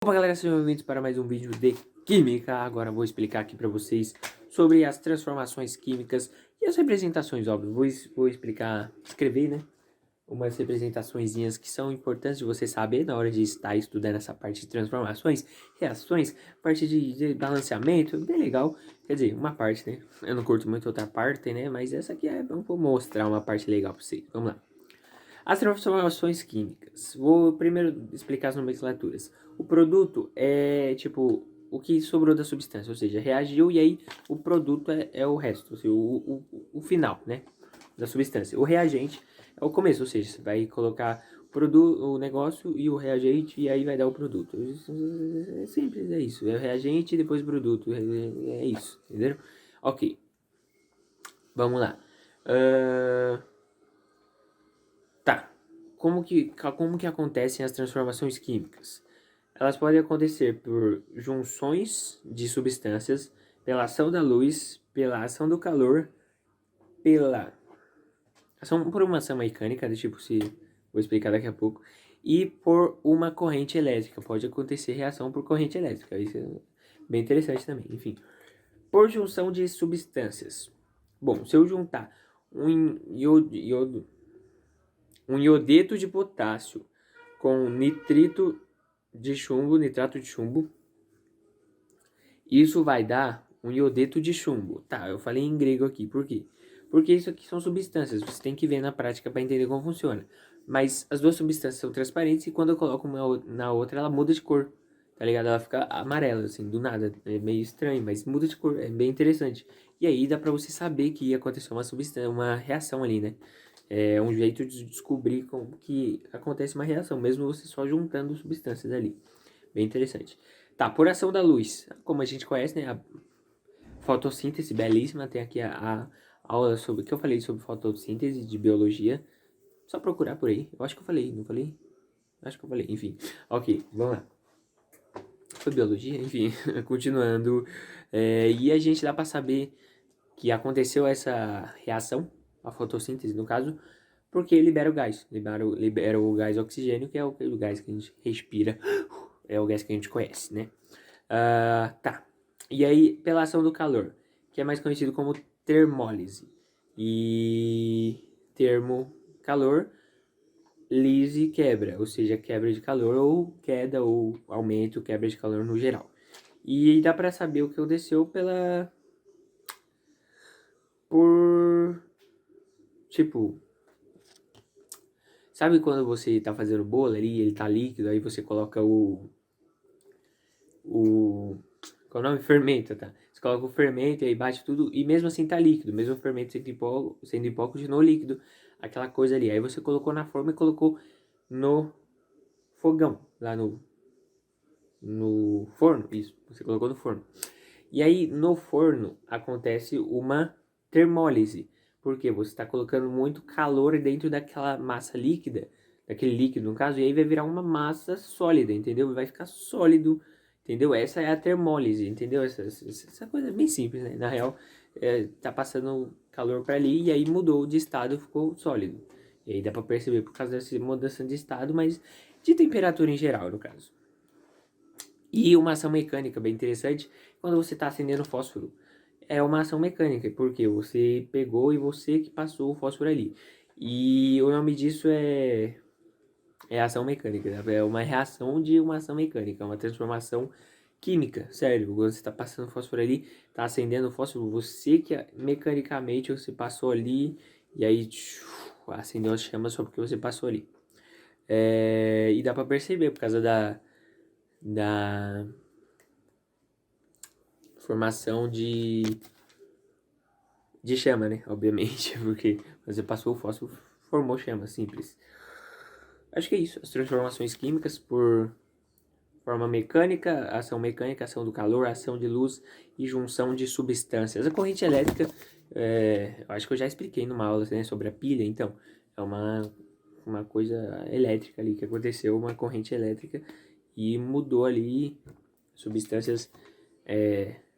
Opa galera, sejam bem-vindos para mais um vídeo de Química. Agora vou explicar aqui para vocês sobre as transformações químicas e as representações, óbvio. Vou explicar, escrever, né? Umas representaçõezinhas que são importantes de você saber na hora de estar estudando essa parte de transformações, reações, parte de balanceamento, bem legal. Quer dizer, uma parte, né? Eu não curto muito outra parte, né? Mas essa aqui vou mostrar uma parte legal para vocês. Vamos lá. As transformações químicas. Vou primeiro explicar as nomenclaturas. O produto é tipo o que sobrou da substância, ou seja, reagiu e aí o produto é o resto, ou seja, o final, né, da substância. O reagente é o começo, ou seja, você vai colocar o negócio e o reagente e aí vai dar o produto. É simples, é isso. É o reagente e depois o produto. É isso, entendeu? Ok. Vamos lá. Tá. Como que acontecem as transformações químicas? Elas podem acontecer por junções de substâncias, pela ação da luz, pela ação do calor, pela ação por uma ação mecânica, do tipo se vou explicar daqui a pouco, e por uma corrente elétrica. Pode acontecer reação por corrente elétrica. Isso é bem interessante também. Enfim, por junção de substâncias. Bom, se eu juntar um iodeto de potássio com nitrato de chumbo, isso vai dar um iodeto de chumbo. Tá, eu falei em grego aqui, por quê? Porque isso aqui são substâncias, você tem que ver na prática para entender como funciona. Mas as duas substâncias são transparentes e quando eu coloco uma na outra, ela muda de cor, tá ligado? Ela fica amarela, assim, do nada. É meio estranho, mas muda de cor, é bem interessante. E aí dá pra você saber que aconteceu uma reação ali, né? É um jeito de descobrir como que acontece uma reação, mesmo você só juntando substâncias ali. Bem interessante. Tá, por ação da luz. Como a gente conhece, né? A fotossíntese, belíssima. Tem aqui a aula sobre que eu falei sobre fotossíntese de biologia. Só procurar por aí. Eu acho que eu falei, não falei? Acho que eu falei, enfim. Ok, vamos lá. Foi biologia? Enfim, continuando. E a gente dá pra saber que aconteceu essa reação, a fotossíntese no caso, porque libera o gás. Libera o gás oxigênio, que é o gás que a gente respira. É o gás que a gente conhece, né? Tá. E aí, pela ação do calor, que é mais conhecido como termólise. E termo, calor, lise, quebra. Ou seja, quebra de calor ou queda ou aumento, quebra de calor no geral. E dá pra saber o que aconteceu por... Tipo... Sabe quando você tá fazendo bolo ali, ele tá líquido, aí você coloca qual é o nome? Fermento, tá? Você coloca o fermento e aí bate tudo, e mesmo assim tá líquido, mesmo o fermento sendo em pó, continuou líquido, aquela coisa ali. Aí você colocou na forma e colocou no fogão, lá no forno, isso, você colocou no forno. E aí no forno acontece uma termólise, porque você está colocando muito calor dentro daquela massa líquida, daquele líquido no caso, e aí vai virar uma massa sólida, entendeu? Vai ficar sólido, entendeu? Essa é a termólise, entendeu? Essa coisa é bem simples, né? Na real, tá passando calor para ali e aí mudou de estado, ficou sólido. E aí dá para perceber por causa dessa mudança de estado, mas de temperatura em geral, no caso. E uma ação mecânica bem interessante quando você está acendendo fósforo. É uma ação mecânica, porque você pegou e você que passou o fósforo ali. E o nome disso é ação mecânica, né? É uma reação de uma ação mecânica, uma transformação química, sério. Quando você está passando fósforo ali, está acendendo o fósforo, você que mecanicamente você passou ali e aí acendeu as chamas só porque você passou ali. E dá para perceber por causa da formação de chama, né? Obviamente, porque você passou o fósforo, formou chama, simples. Acho que é isso. As transformações químicas por forma mecânica, ação do calor, ação de luz e junção de substâncias. A corrente elétrica, eu acho que eu já expliquei numa aula, né, sobre a pilha, então, é uma coisa elétrica ali que aconteceu, uma corrente elétrica e mudou ali substâncias,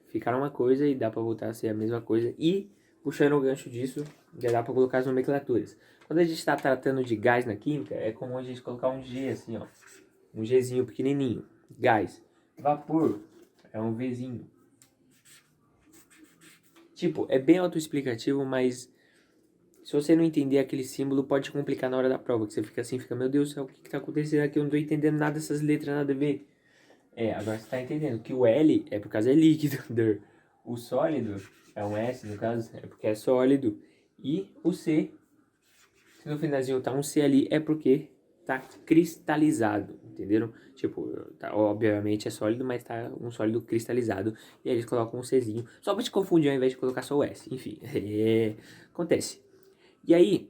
ficaram uma coisa e dá para voltar a ser a mesma coisa. E puxando o gancho disso, já dá para colocar as nomenclaturas. Quando a gente está tratando de gás na química, é comum a gente colocar um G assim, ó, um Gzinho pequenininho. Gás. Vapor é um Vzinho. Tipo, é bem autoexplicativo, mas se você não entender aquele símbolo, pode complicar na hora da prova. Que você fica assim, meu Deus do céu, o que tá acontecendo aqui? Eu não tô entendendo nada dessas letras, nada a ver. Agora você tá entendendo que o L é por causa é líquido. O sólido é um S, no caso, é porque é sólido. E o C, se no finalzinho tá um C ali, é porque tá cristalizado, entenderam? Tipo, tá, obviamente é sólido, mas tá um sólido cristalizado. E aí eles colocam um Czinho, só pra te confundir ao invés de colocar só o S. Enfim, acontece. E aí,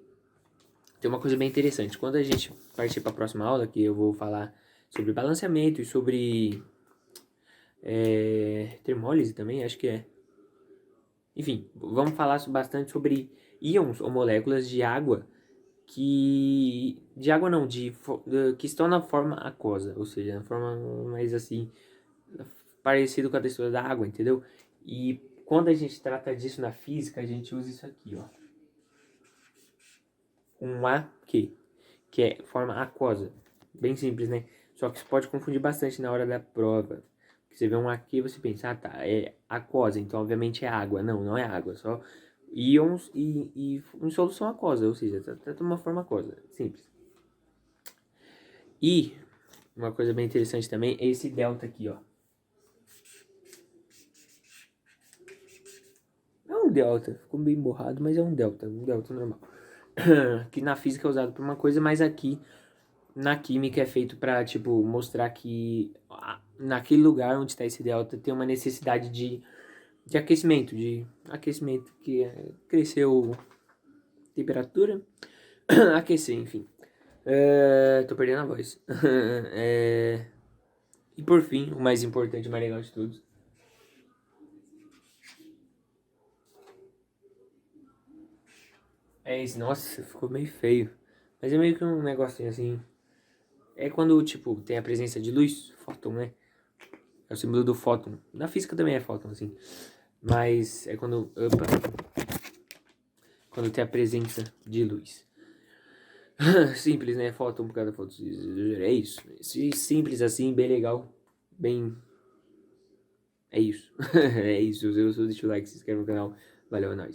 tem uma coisa bem interessante. Quando a gente partir para a próxima aula, que eu vou falar sobre balanceamento e sobre termólise também, acho que é. Enfim, vamos falar bastante sobre íons ou moléculas de água que... De água não, que estão na forma aquosa, ou seja, na forma mais assim, parecido com a textura da água, entendeu? E quando a gente trata disso na física, a gente usa isso aqui, ó. Um AQ, que é forma aquosa. Bem simples, né? Só que isso pode confundir bastante na hora da prova. Você vê um aqui e você pensa, ah tá, é aquosa, então obviamente é água. Não, não é água, só íons e em solução aquosa, ou seja, tá de uma forma aquosa, simples. E uma coisa bem interessante também é esse delta aqui, ó. É um delta, ficou bem borrado, mas é um delta normal. Que na física é usado para uma coisa, mas aqui na química é feito para, tipo, mostrar que naquele lugar onde está esse delta tem uma necessidade de aquecimento que cresceu temperatura, aquecer, enfim. Tô perdendo a voz. E por fim, o mais importante, o mais legal de tudo. É isso, nossa, ficou meio feio. Mas é meio que um negocinho assim. É quando, tipo, tem a presença de luz, fóton, né? É o símbolo do fóton. Na física também é fóton, assim. Mas é quando... Opa! Quando tem a presença de luz. Simples, né? Fóton por causa da foto. É isso. Simples assim, bem legal. Bem... É isso. É isso. Eu sou o like, se inscreve no canal. Valeu, é nóis.